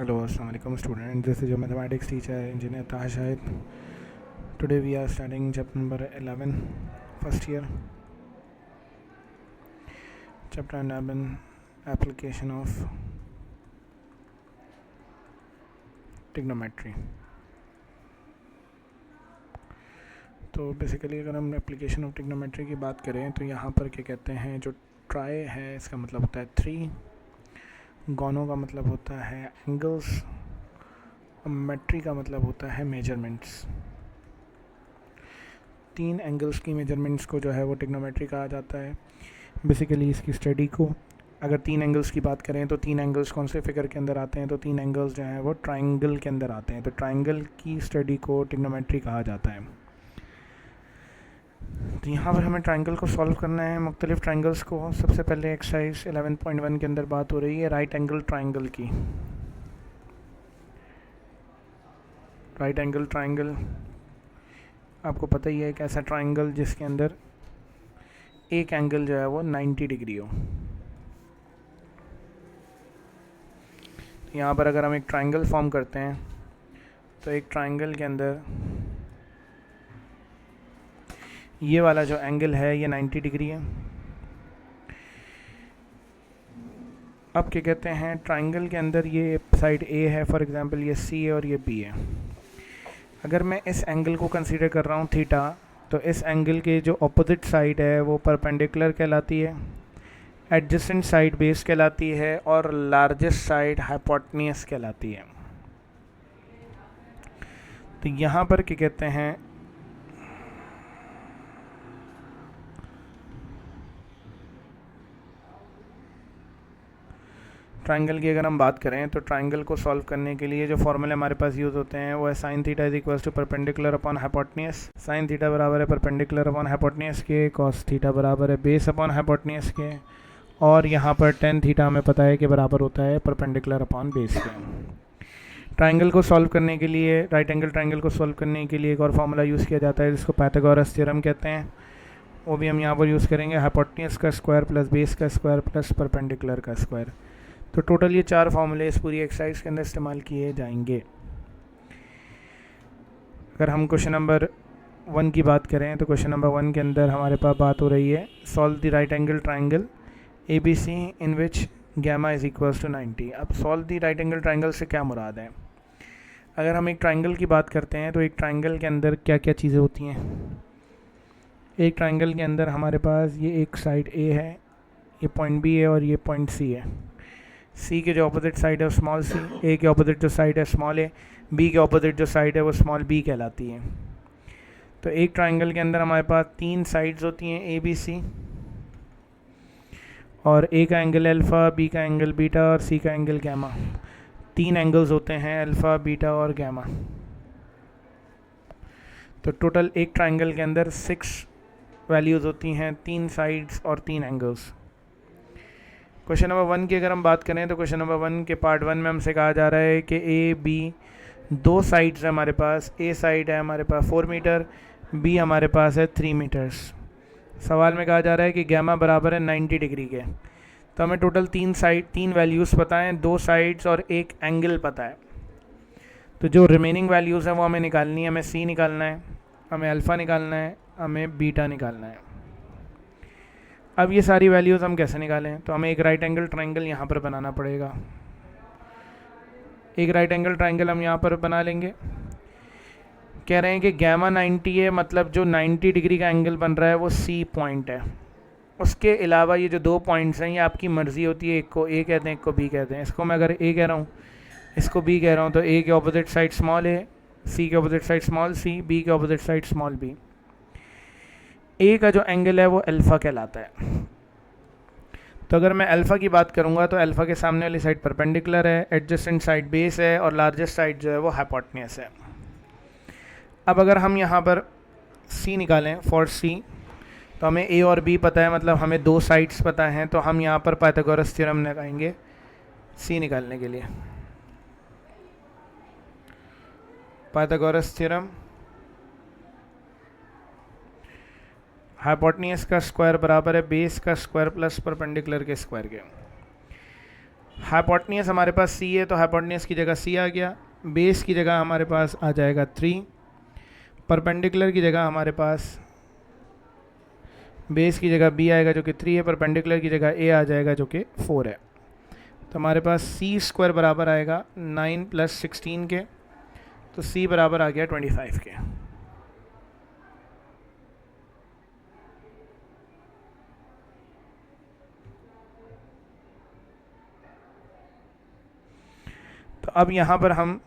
Hello, Assalamualaikum student. This is your mathematics teacher, Engineer Taha Shahid. Today we are studying chapter number 11, first year. Chapter 11, application of trigonometry. तो basically अगर हम application of trigonometry की बात करें तो यहाँ पर क्या कहते हैं, जो ट्राई है इसका मतलब होता है 3, गोनो का मतलब होता है एंगल्स, मेट्री का मतलब होता है मेजरमेंट्स। 3 एंगल्स की मेजरमेंट्स को जो है वो ट्रिग्नोमेट्री कहा जाता है। बेसिकली इसकी स्टडी को अगर 3 एंगल्स की बात करें तो 3 एंगल्स कौन से फिगर के अंदर आते हैं, तो 3 एंगल्स जो हैं वो ट्राइंगल के अंदर आते हैं। तो ट्राइंगल की स्टडी को ट्रिग्नोमेट्री कहा जाता है। तो यहाँ पर हमें ट्राइंगल को सॉल्व करना है, मुख्तलिफ ट्राइंगल्स को। सबसे पहले एक्सरसाइज 11.1 के अंदर बात हो रही है राइट एंगल ट्राइंगल की। राइट एंगल ट्राइंगल आपको पता ही है एक ऐसा ट्राइंगल जिसके अंदर एक एंगल जो है वो 90 डिग्री हो। यहाँ पर अगर हम एक ट्राइंगल फॉर्म करते हैं तो एक ट्राइंगल के अंदर ये वाला जो एंगल है ये 90 डिग्री है। अब क्या कहते हैं, ट्राइंगल के अंदर ये साइड ए है, फॉर एग्जांपल ये सी है और ये बी है। अगर मैं इस एंगल को कंसीडर कर रहा हूँ थीटा, तो इस एंगल के जो अपोजिट साइड है वो परपेंडिकुलर कहलाती है, एडजेसेंट साइड बेस कहलाती है और लार्जेस्ट साइड हाइपोटेन्यूज कहलाती है। तो यहाँ पर क्या कहते हैं, ट्राइंगल की अगर हम बात करें तो ट्राइंगल को सॉल्व करने के लिए जो फॉर्मूले हमारे पास यूज़ होते हैं वो है sine theta is equals to perpendicular upon hypotenuse. Sine theta बराबर है परपेंडिकुलर अपॉन हाइपोटेन्यूज के, कॉस थीटा बराबर है बेस अपॉन हाइपोटेन्यूज के, और यहाँ पर टेन थीटा हमें पता है कि बराबर होता है परपेंडिकुलर अपॉन बेस के। ट्राइंगल को सॉल्व करने के लिए, राइट एंगल ट्राइंगल को सॉल्व करने के लिए एक और फार्मूला यूज़ किया जाता है जिसको पाइथागोरस थ्योरम कहते हैं। वो भी हम यहाँ पर यूज़ करेंगे, हाइपोटेन्यूज का स्क्वायर प्लस बेस का स्क्वायर प्लस परपेंडिकुलर का स्क्वायर। तो टोटल ये 4 फार्मूले इस पूरी एक्सरसाइज के अंदर इस्तेमाल किए जाएंगे। अगर हम क्वेश्चन नंबर 1 की बात करें तो क्वेश्चन नंबर 1 के अंदर हमारे पास बात हो रही है solve the right angle triangle A B C in which gamma is equals to 90। अब solve the right angle triangle से क्या मुराद है। अगर हम एक ट्राइंगल की बात करते हैं तो एक ट्राइंगल के अंदर क्या क्या चीज़ें होती हैं। एक ट्राइंगल के अंदर हमारे पास ये एक साइड ए है, ये पॉइंट बी है और ये पॉइंट सी है। सी के जो अपोजिट साइड है वो स्मॉल सी, ए के अपोजिट जो साइड है स्मॉल ए, बी के अपोजिट जो साइड है वो स्मॉल बी कहलाती है। तो एक ट्राइंगल के अंदर हमारे पास 3 साइड्स होती हैं ए बी सी, और ए का एंगल अल्फ़ा, बी का एंगल बीटा और सी का एंगल गैमा। 3 एंगल्स होते हैं अल्फ़ा, बीटा और गैमा। तो टोटल एक ट्राइंगल के अंदर 6 वैल्यूज़ होती हैं, 3 साइड्स और 3 एंगल्स। क्वेश्चन नंबर 1 की अगर हम बात करें तो क्वेश्चन नंबर 1 के पार्ट 1 में हमसे कहा जा रहा है कि ए बी 2 साइड्स है हमारे पास। ए साइड है हमारे पास 4 मीटर, बी हमारे पास है 3 मीटर्स। सवाल में कहा जा रहा है कि गैमा बराबर है 90 डिग्री के। तो हमें टोटल 3 वैल्यूज़ पता हैं, 2 साइड्स और एक एंगल पता है। तो जो रिमेनिंग वैल्यूज़ हैं वो हमें निकालनी है। हमें सी निकालना है, हमें अल्फ़ा निकालना है, हमें बीटा निकालना है। अब ये सारी वैल्यूज़ हम कैसे निकालें, तो हमें एक राइट एंगल ट्राइंगल यहाँ पर बनाना पड़ेगा। एक राइट एंगल ट्राइंगल हम यहाँ पर बना लेंगे। कह रहे हैं कि गैमा 90 है, मतलब जो 90 डिग्री का एंगल बन रहा है वो सी पॉइंट है। उसके अलावा ये जो 2 पॉइंट्स हैं ये आपकी मर्ज़ी होती है, एक को ए कहते हैं एक को बी कहते हैं। इसको मैं अगर ए कह रहा हूँ, इसको बी कह रहा हूँ, तो ए के ऑपोजिट साइड स्मॉल ए, सी के opposite side small C, B के ऑपोजिट साइड स्मॉल बी। ए का जो एंगल है वो अल्फ़ा कहलाता है। तो अगर मैं अल्फ़ा की बात करूंगा तो अल्फ़ा के सामने वाली साइड परपेंडिकुलर है, एडजेसेंट साइड बेस है और लार्जेस्ट साइड जो है वो हाइपोटेन्यूज है। अब अगर हम यहाँ पर सी निकालें फॉर सी, तो हमें ए और बी पता है, मतलब हमें 2 साइड्स पता हैं। तो हम यहाँ पर पाइथागोरस थ्योरम लगाएंगे सी निकालने के लिए। पाइथागोरस थ्योरम, हाइपोटेन्यूज का स्क्वायर बराबर है बेस का स्क्वायर प्लस परपेंडिकुलर के स्क्वायर के। हाइपोटेन्यूस हमारे पास सी है, तो हाइपोटेन्यूस की जगह सी आ गया, बेस की जगह हमारे पास आ जाएगा 3, परपेंडिकुलर की जगह हमारे पास बेस की जगह बी आएगा जो कि 3 है, परपेंडिकुलर की जगह ए आ जाएगा जो कि 4 है। तो हमारे पास सी स्क्वायर बराबर आएगा 9 + 16 के, तो सी बराबर आ गया 25 के। तो अब यहाँ पर हम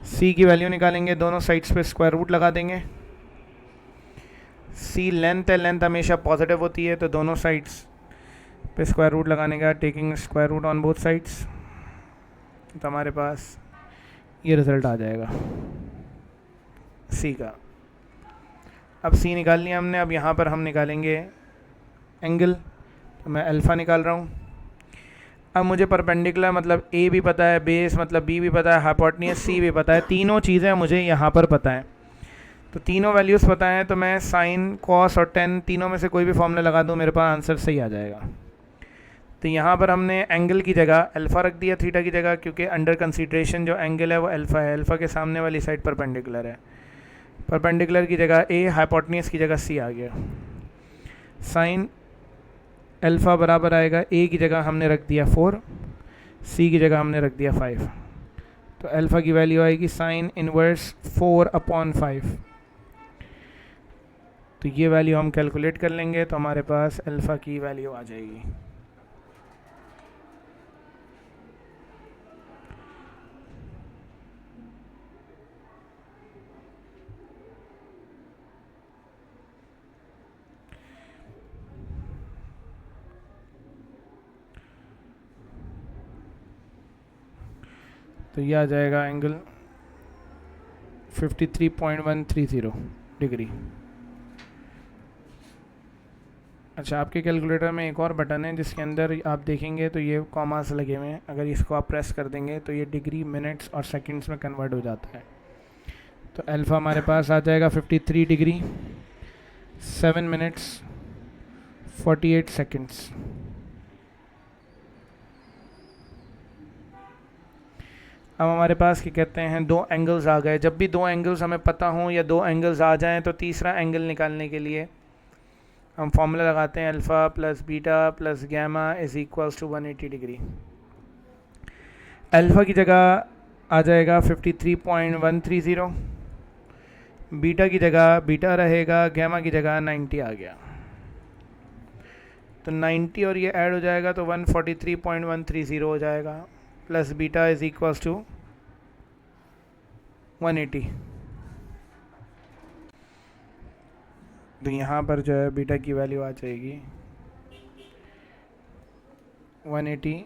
सी की वैल्यू निकालेंगे, दोनों साइड्स पे स्क्वायर रूट लगा देंगे। सी लेंथ है, लेंथ हमेशा पॉजिटिव होती है, तो दोनों साइड्स पे स्क्वायर रूट लगाने का, taking square root on both sides, तो हमारे पास ये रिज़ल्ट आ जाएगा सी का। अब सी निकाल लिया हमने, अब यहाँ पर हम निकालेंगे एंगल, तो मैं अल्फ़ा निकाल रहा हूँ। अब मुझे परपेंडिकुलर मतलब ए भी पता है, बेस मतलब बी भी पता है, हाइपोटेन्यूस सी भी पता है, तीनों चीज़ें मुझे यहाँ पर पता है। तो तीनों वैल्यूज़ पता हैं, तो मैं साइन, कॉस और टेन तीनों में से कोई भी फॉर्मूला लगा दूँ, मेरे पास आंसर सही आ जाएगा। तो यहाँ पर हमने एंगल की जगह अल्फ़ा रख दिया थीटा की जगह, क्योंकि अंडर कंसीडरेशन जो एंगल है वो अल्फ़ा है, अल्फ़ा के सामने वाली साइड परपेंडिकुलर है, परपेंडिकुलर की जगह ए, हाइपोटेन्यूस की जगह सी आ गया। साइन अल्फ़ा बराबर आएगा, ए की जगह हमने रख दिया 4, सी की जगह हमने रख दिया 5, तो अल्फ़ा की वैल्यू आएगी साइन इनवर्स 4/5। तो ये वैल्यू हम कैलकुलेट कर लेंगे, तो हमारे पास अल्फ़ा की वैल्यू आ जाएगी। तो ये आ जाएगा एंगल 53.130 डिग्री। अच्छा, आपके कैलकुलेटर में एक और बटन है जिसके अंदर आप देखेंगे तो ये कॉमास लगे हुए हैं, अगर इसको आप प्रेस कर देंगे तो ये डिग्री, मिनट्स और सेकंड्स में कन्वर्ट हो जाता है। तो अल्फ़ा हमारे पास आ जाएगा 53 डिग्री 7 मिनट्स 48 सेकंड्स। अब हमारे पास क्या कहते हैं, दो एंगल्स आ गए। जब भी दो एंगल्स हमें पता हों या दो एंगल्स आ जाएं, तो तीसरा एंगल निकालने के लिए हम फॉर्मूला लगाते हैं, alpha plus beta plus gamma is equals to 180 degree. Alpha की जगह आ जाएगा 53.130, बीटा की जगह बीटा रहेगा, गैमा की जगह 90 आ गया। तो 90 और ये ऐड हो जाएगा तो 143.130 हो जाएगा, plus beta is equals to 180। तो यहाँ पर जो है बीटा की वैल्यू आ जाएगी 180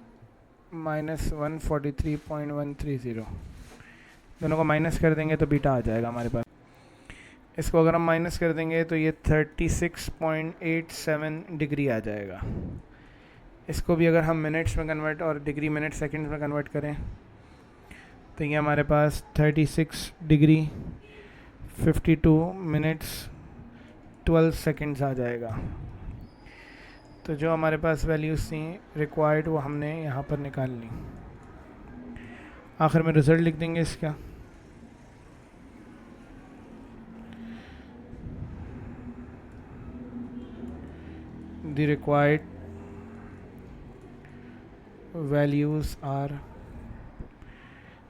माइनस 143.130, दोनों को माइनस कर देंगे तो बीटा आ जाएगा हमारे पास। इसको अगर हम माइनस कर देंगे तो ये 36.87 डिग्री आ जाएगा। इसको भी अगर हम मिनट्स में कन्वर्ट और डिग्री मिनट सेकंड्स में कन्वर्ट करें तो ये हमारे पास 36 डिग्री 52 मिनट्स 12 सेकंड्स आ जाएगा। तो जो हमारे पास वैल्यूज़ थी रिक्वायर्ड वो हमने यहाँ पर निकाल ली। आखिर में रिज़ल्ट लिख देंगे इसका। The required values are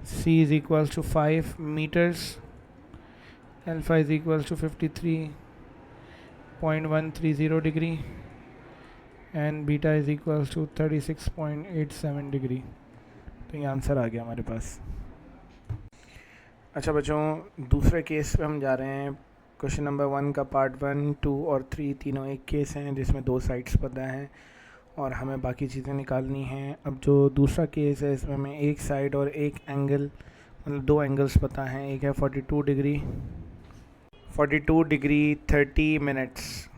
C is equals to 5 meters, alpha is equals to 53.130 degree and beta is equals to 36.87 degree। तो ये आंसर आ गया हमारे पास। अच्छा बच्चों, दूसरे केस पे हम जा रहे हैं। क्वेश्चन नंबर 1 का पार्ट 1, 2 और 3 तीनों एक केस हैं जिसमें दो साइड्स पता हैं और हमें बाकी चीज़ें निकालनी हैं। अब जो दूसरा केस है इसमें हमें एक साइड और एक एंगल, मतलब दो एंगल्स पता हैं। एक है 42 डिग्री 30 मिनट्स।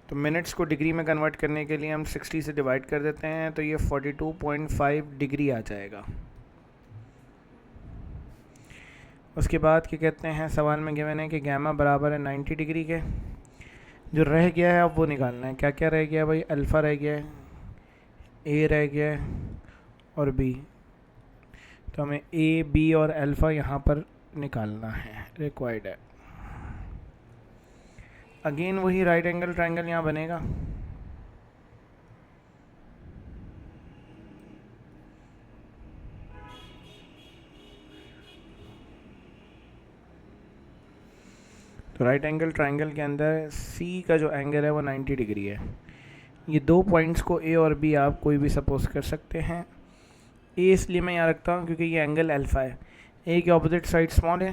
तो मिनट्स को डिग्री में कन्वर्ट करने के लिए हम 60 से डिवाइड कर देते हैं, तो ये 42.5 डिग्री आ जाएगा। उसके बाद क्या कहते हैं, सवाल में गिवन है कि गैमा बराबर है 90 डिग्री के। जो रह गया है अब वो निकालना है। क्या क्या रह गया भाई, अल्फ़ा रह गया है, ए रह गया है और बी, तो हमें ए बी और अल्फ़ा यहाँ पर निकालना है, रिक्वायर्ड है। अगेन वही राइट एंगल ट्रायंगल यहाँ बनेगा। तो राइट एंगल ट्रायंगल के अंदर सी का जो एंगल है वो 90 डिग्री है। ये दो पॉइंट्स को ए और बी आप कोई भी सपोज कर सकते हैं। ए इसलिए मैं यहाँ रखता हूँ क्योंकि ये एंगल अल्फ़ा है। ए के ऑपोजिट साइड स्मॉल है,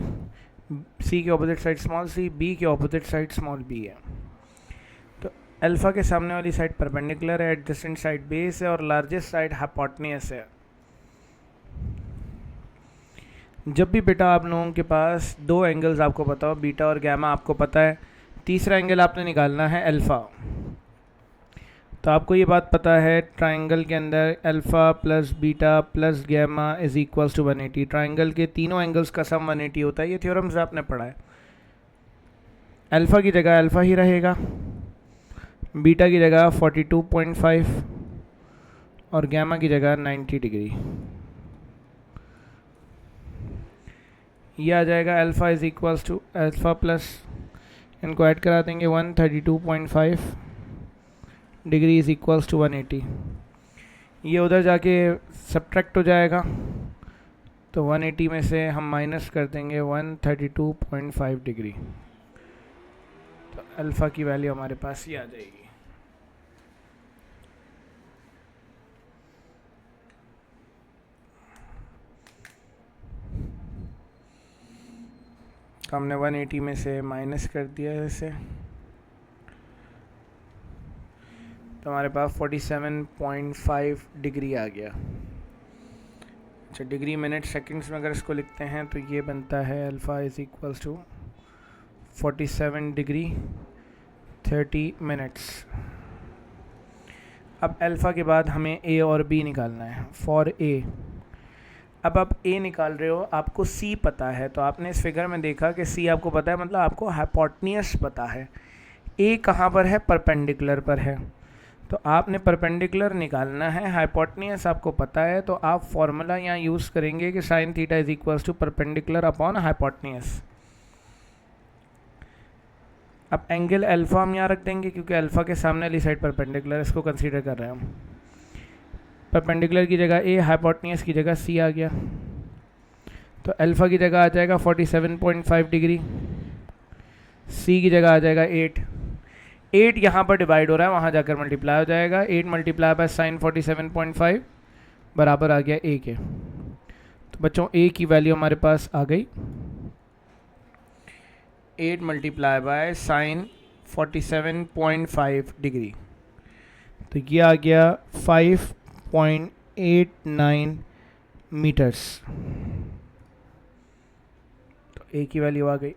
सी के opposite side small C, B के ऑपोजिट साइड स्मॉल बी है। तो अल्फ़ा के सामने वाली साइड परपेंडिकुलर है, एडजेसेंट साइड बेस है और लार्जेस्ट साइड हाइपोटेन्यूस है। जब भी बेटा आप लोगों के पास दो एंगल्स आपको पता हो, बीटा और गैमा आपको पता है, तीसरा एंगल आपने निकालना है अल्फ़ा। तो आपको ये बात पता है ट्रायंगल के अंदर alpha plus beta plus gamma is equals to 180। Triangle के तीनों एंगल्स का सम 180 होता है, ये थ्योरम से आपने पढ़ा है। अल्फ़ा की जगह अल्फ़ा ही रहेगा, बीटा की जगह 42.5 और गैमा की जगह 90 डिग्री। ये आ जाएगा alpha is equals to alpha plus, इनको ऐड करा देंगे 132.5 डिग्री इज इक्वल्स टू 180। ये उधर जाके सब्ट्रैक्ट हो जाएगा, तो 180 में से हम माइनस कर देंगे 132.5 डिग्री। तो अल्फ़ा की वैल्यू हमारे पास ये आ जाएगी। तो हमने 180 में से माइनस कर दिया है इसे, तो हमारे पास 47.5 डिग्री आ गया। अच्छा, डिग्री मिनट सेकंड्स में अगर इसको लिखते हैं तो ये बनता है alpha is equals to 47 degree 30 minutes. अब अल्फ़ा के बाद हमें ए और बी निकालना है। फॉर ए, अब आप ए निकाल रहे हो, आपको सी पता है, तो आपने इस फिगर में देखा कि सी आपको पता है, मतलब आपको हाइपोटेन्यूस पता है। ए कहाँ पर है? परपेंडिकुलर पर है, तो आपने परपेंडिकुलर निकालना है। हाइपोटेन्यूस आपको पता है, तो आप फॉर्मूला यहाँ यूज़ करेंगे कि sine theta is equals to perpendicular upon hypotenuse. अब एंगल अल्फ़ा हम यहाँ रख देंगे क्योंकि अल्फ़ा के सामने वाली साइड परपेंडिकुलर, इसको कंसीडर कर रहे हैं हम। परपेंडिकुलर की जगह ए, हाइपोटेन्यूस की जगह सी आ गया, तो अल्फ़ा की जगह आ जाएगा 47.5 डिग्री, सी की जगह आ जाएगा 8। 8 यहाँ पर डिवाइड हो रहा है, वहाँ जाकर मल्टीप्लाई हो जाएगा। 8 मल्टीप्लाई बाय साइन 47.5 बराबर आ गया ए के। तो बच्चों ए की वैल्यू हमारे पास आ गई 8 मल्टीप्लाई बाय साइन 47.5 डिग्री, तो ये आ गया 5.89 मीटर्स। तो ए की वैल्यू आ गई।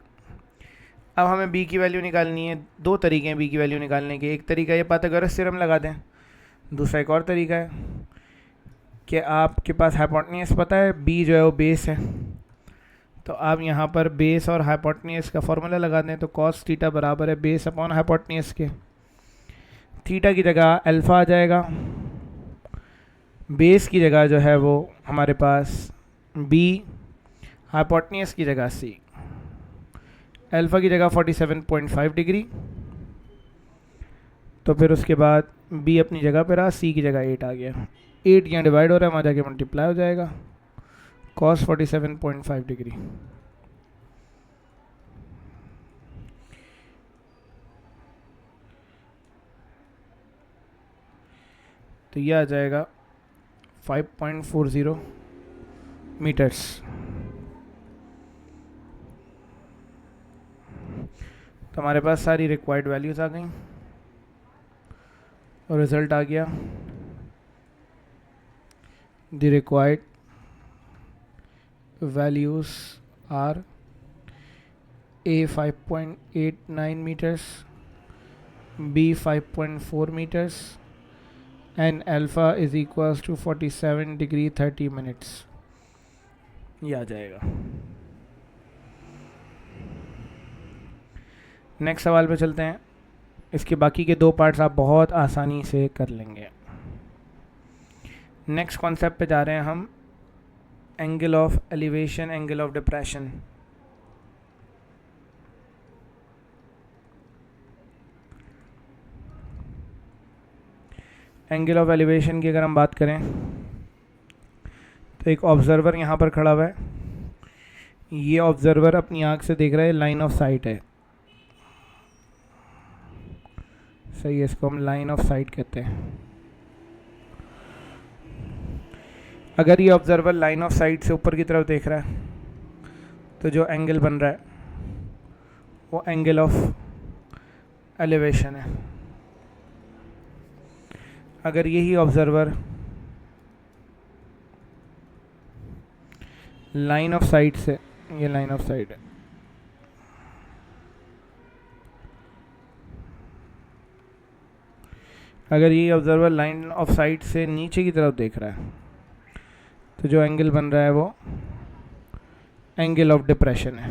अब हमें बी की वैल्यू निकालनी है। दो तरीके हैं बी की वैल्यू निकालने के। एक तरीका ये पाइथागोरस थ्योरम लगा दें, दूसरा एक और तरीका है कि आपके पास हाइपोटेन्यूस पता है, बी जो है वो बेस है, तो आप यहाँ पर बेस और हाइपोटेन्यूस का फॉर्मूला लगा दें। तो कॉस थीटा बराबर है बेस अपॉन हाइपोटेन्यूस के। थीटा की जगह अल्फ़ा आ जाएगा, बेस की जगह जो है वो हमारे पास बी, हाइपोटेन्यूस की जगह सी। अल्फ़ा की जगह 47.5 डिग्री, तो फिर उसके बाद बी अपनी जगह पर रहा, सी की जगह 8 आ गया। 8 यहाँ डिवाइड हो रहा है, वहाँ जाके मल्टीप्लाई हो जाएगा, cos 47.5 डिग्री। तो यह आ जाएगा 5.40 मीटर्स। तो हमारे पास सारी रिक्वायर्ड वैल्यूज़ आ गई और रिज़ल्ट आ गया। The required values are A 5.89 meters, B 5.4 meters and alpha is equals to 47 degree 30 minutes। ये आ जाएगा। नेक्स्ट सवाल पे चलते हैं। इसके बाकी के दो पार्ट्स आप बहुत आसानी से कर लेंगे। नेक्स्ट कॉन्सेप्ट पे जा रहे हैं हम, angle of elevation, angle of depression. Angle of elevation की अगर हम बात करें तो एक ऑब्जर्वर यहाँ पर खड़ा हुआ है, ये ऑब्जर्वर अपनी आँख से देख रहा है, लाइन ऑफ साइट है, सही है, इसको हम लाइन ऑफ साइट कहते हैं। अगर ये ऑब्जर्वर लाइन ऑफ साइट से ऊपर की तरफ देख रहा है तो जो एंगल बन रहा है वो एंगल ऑफ एलिवेशन है। अगर यही ऑब्जर्वर लाइन ऑफ साइट से, ये लाइन ऑफ साइट है, अगर ये ऑब्जर्वर लाइन ऑफ साइट से नीचे की तरफ देख रहा है तो जो एंगल बन रहा है वो एंगल ऑफ डिप्रेशन है।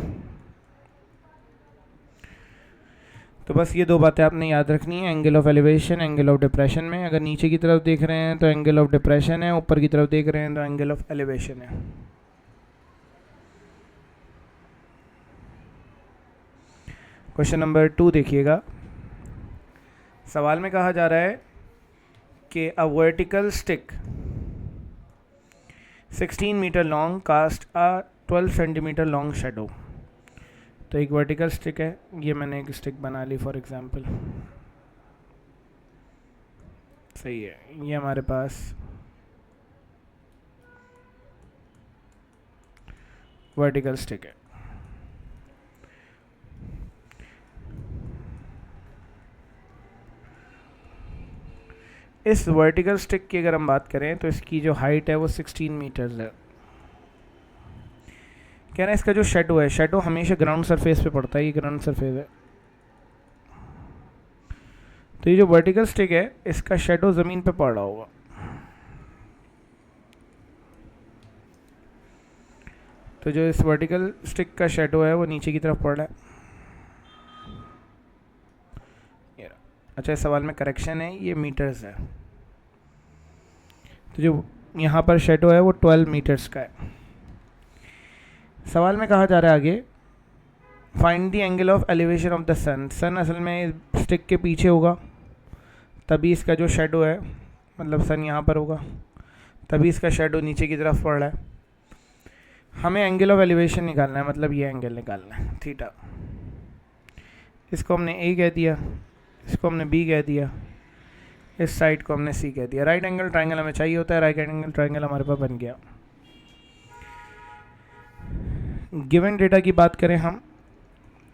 तो बस ये दो बातें आपने याद रखनी है, angle of elevation, angle of depression में। अगर नीचे की तरफ देख रहे हैं तो एंगल ऑफ डिप्रेशन है, ऊपर की तरफ देख रहे हैं तो एंगल ऑफ एलिवेशन है। क्वेश्चन नंबर 2 देखिएगा। सवाल में कहा जा रहा है कि a vertical stick 16 meter long cast a 12 centimeter long shadow. तो एक वर्टिकल स्टिक है, ये मैंने एक स्टिक बना ली फॉर एग्जांपल, सही है, ये हमारे पास वर्टिकल स्टिक है। इस वर्टिकल स्टिक की अगर हम बात करें तो इसकी जो हाइट है वो 16 मीटर्स है। कह रहे हैं इसका जो शेडो है, शेडो हमेशा ग्राउंड सरफेस पे पड़ता है, ये ग्राउंड सरफेस है, तो ये जो वर्टिकल स्टिक है इसका शेडो ज़मीन पे पड़ रहा होगा। तो जो इस वर्टिकल स्टिक का शेडो है वो नीचे की तरफ पड़ रहा है। अच्छा, इस सवाल में करेक्शन है, ये मीटर्स है, तो जो यहाँ पर शेडो है वो 12 मीटर्स का है। सवाल में कहा जा रहा है आगे, find the angle of elevation of the sun. Sun असल में स्टिक के पीछे होगा, तभी इसका जो शेडो है, मतलब सन यहाँ पर होगा, तभी इसका शेडो नीचे की तरफ पड़ रहा है। हमें एंगल ऑफ एलिवेशन निकालना है, मतलब ये एंगल निकालना है, थीटा। इसको हमने ए कह दिया, इसको हमने बी कह दिया, इस साइड को हमने सी कह दिया। राइट एंगल ट्रायंगल हमें चाहिए होता है, राइट एंगल ट्रायंगल हमारे पास बन गया। गिवन डेटा की बात करें हम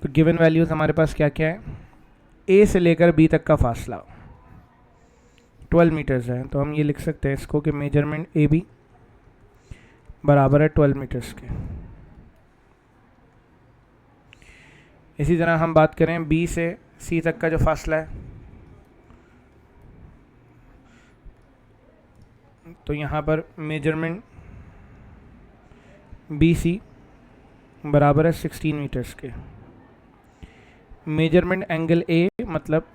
तो गिवन वैल्यूज़ हमारे पास क्या क्या है, ए से लेकर बी तक का फासला 12 मीटर्स है, तो हम ये लिख सकते हैं इसको कि मेजरमेंट ए बी बराबर है 12 मीटर्स के। इसी तरह हम बात करें बी से सी तक का जो फासला है, तो यहाँ पर मेजरमेंट बी सी बराबर है 16 मीटर्स के। मेजरमेंट एंगल ए मतलब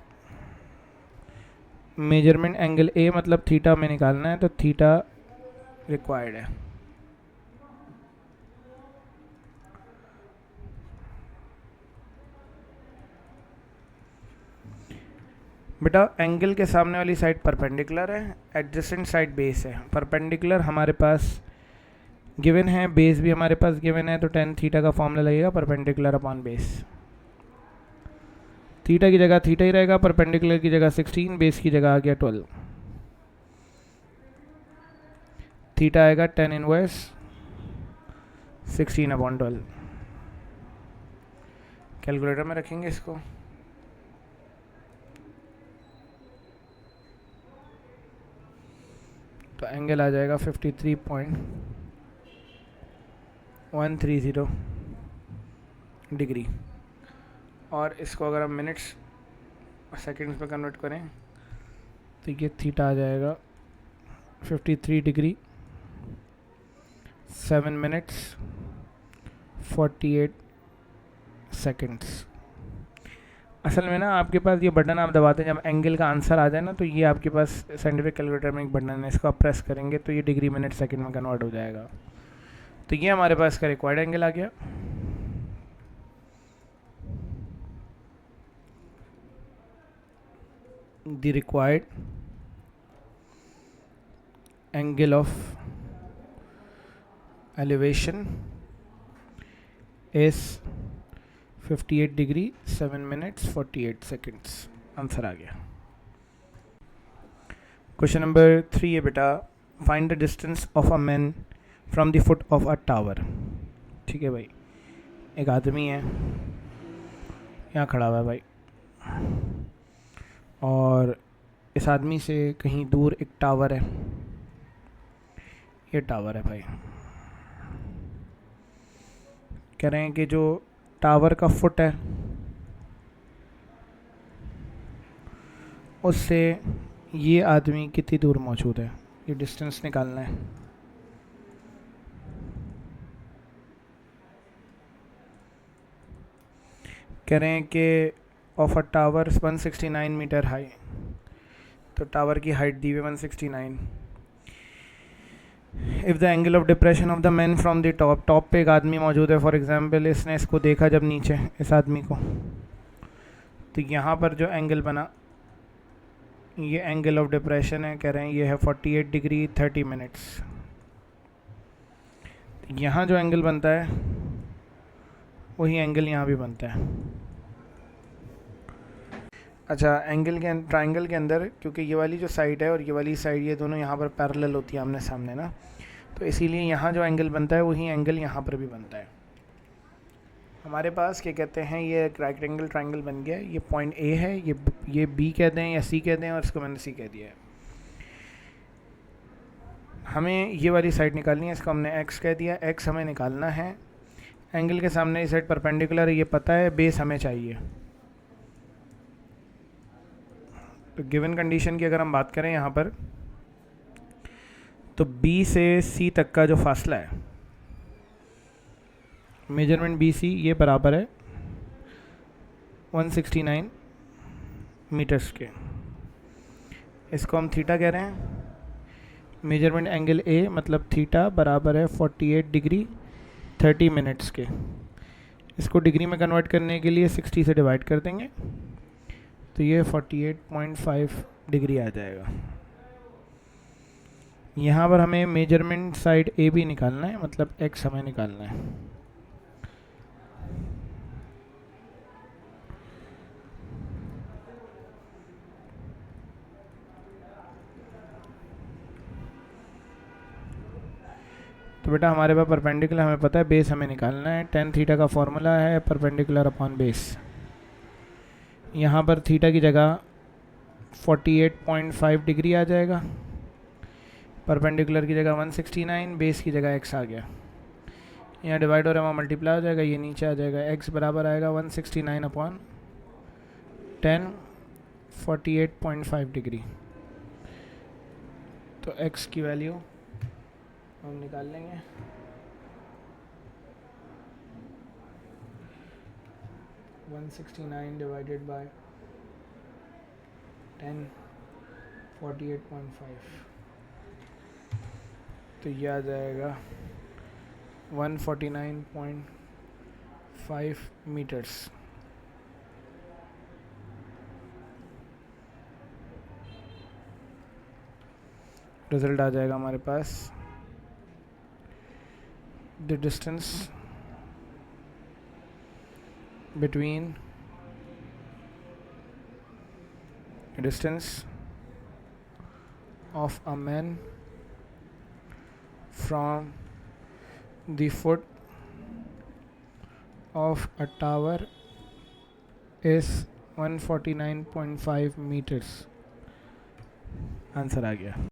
थीटा में निकालना है, तो थीटा रिक्वायर्ड है। बेटा एंगल के सामने वाली साइड परपेंडिकुलर है, एडजेसेंट साइड बेस है। परपेंडिकुलर हमारे पास गिवन है, बेस भी हमारे पास गिवन है, तो tan थीटा का फॉर्मूला लगेगा परपेंडिकुलर अपॉन बेस। थीटा की जगह थीटा ही रहेगा, परपेंडिकुलर की जगह 16, बेस की जगह आ गया 12। थीटा आएगा tan इनवर्स 16 अपॉन 12। कैलकुलेटर में रखेंगे इसको, तो एंगल आ जाएगा 53.130 डिग्री। और इसको अगर हम मिनट्स सेकंड्स में कन्वर्ट करें तो ये थीटा आ जाएगा 53 डिग्री 7 मिनट्स 48 सेकंड्स। असल में ना आपके पास ये बटन आप दबाते हैं, जब एंगल का आंसर आ जाए ना, तो ये आपके पास साइंटिफिक कैलकुलेटर में एक बटन है, इसको आप प्रेस करेंगे तो ये डिग्री मिनट सेकंड में कन्वर्ट हो जाएगा। तो ये हमारे पास का रिक्वायर्ड एंगल आ गया। The required angle of elevation is 58 degree 7 minutes 48 seconds. Answer आ गया। क्वेश्चन नंबर 3 है बेटा, find the distance of a man from the foot of a tower. ठीक है भाई, एक आदमी है यहाँ खड़ा हुआ है भाई, और इस आदमी से कहीं दूर एक टावर है। ये टावर है भाई। कह रहे हैं कि जो टावर का फुट है उससे ये आदमी कितनी दूर मौजूद है, ये डिस्टेंस निकालना है। कह रहे हैं कि of a tower 169 meter high, तो टावर की हाइट दी हुई 169। If the angle of depression of the man from the top, top पे एक आदमी मौजूद है, फॉर एग्जांपल इसने इसको देखा जब नीचे इस आदमी को, तो यहाँ पर जो एंगल बना ये एंगल ऑफ डिप्रेशन है। कह रहे हैं ये है 48 डिग्री 30 मिनट्स। यहाँ जो एंगल बनता है वही एंगल यहाँ भी बनता है। अच्छा, एंगल के ट्राइंगल के अंदर क्योंकि ये वाली जो साइड है और ये वाली साइड, ये दोनों यहाँ पर पैरेलल होती है आमने सामने ना, तो इसीलिए यहाँ जो एंगल बनता है वही एंगल यहाँ पर भी बनता है। हमारे पास क्या कहते हैं, ये राइट एंगल ट्राइंगल बन गया। ये पॉइंट ए है, ये बी कह दें या सी कह दें, और इसको मैंने सी कह दिया है। हमें ये वाली साइड निकालनी है, इसको हमने एक्स कह दिया। एक्स हमें निकालना है, एंगल के सामने ये साइड परपेंडिकुलर है, ये पता है, बेस हमें चाहिए। तो गिवन कंडीशन की अगर हम बात करें यहाँ पर, तो बी से सी तक का जो फासला है, मेजरमेंट बी सी, ये बराबर है 169 मीटर्स के। इसको हम थीटा कह रहे हैं। मेजरमेंट एंगल ए मतलब थीटा बराबर है 48 डिग्री 30 मिनट्स के। इसको डिग्री में कन्वर्ट करने के लिए 60 से डिवाइड कर देंगे, तो ये 48.5 डिग्री आ जाएगा। यहाँ पर हमें मेजरमेंट साइड ए भी निकालना है, मतलब एक्स हमें निकालना है। तो बेटा हमारे पास परपेंडिकुलर हमें पता है, बेस हमें निकालना है। tan थीटा का फॉर्मूला है परपेंडिकुलर अपॉन बेस। यहाँ पर थीटा की जगह 48.5 डिग्री आ जाएगा, परपेंडिकुलर की जगह 169, बेस की जगह x आ गया। यहाँ डिवाइड हो रहा है, वहाँ मल्टीप्लाई हो जाएगा, ये नीचे आ जाएगा। x बराबर आएगा 169 अपॉन 10, 48.5 डिग्री। तो x की वैल्यू हम निकाल लेंगे। वन 169 डिवाइडेड बाय 10, 48.5, तो ये आ जाएगा 149.5 मीटर्स। रिजल्ट आ जाएगा हमारे पास, the distance between distance of a man from the foot of a tower is 149.5 meters। Answer आ गया।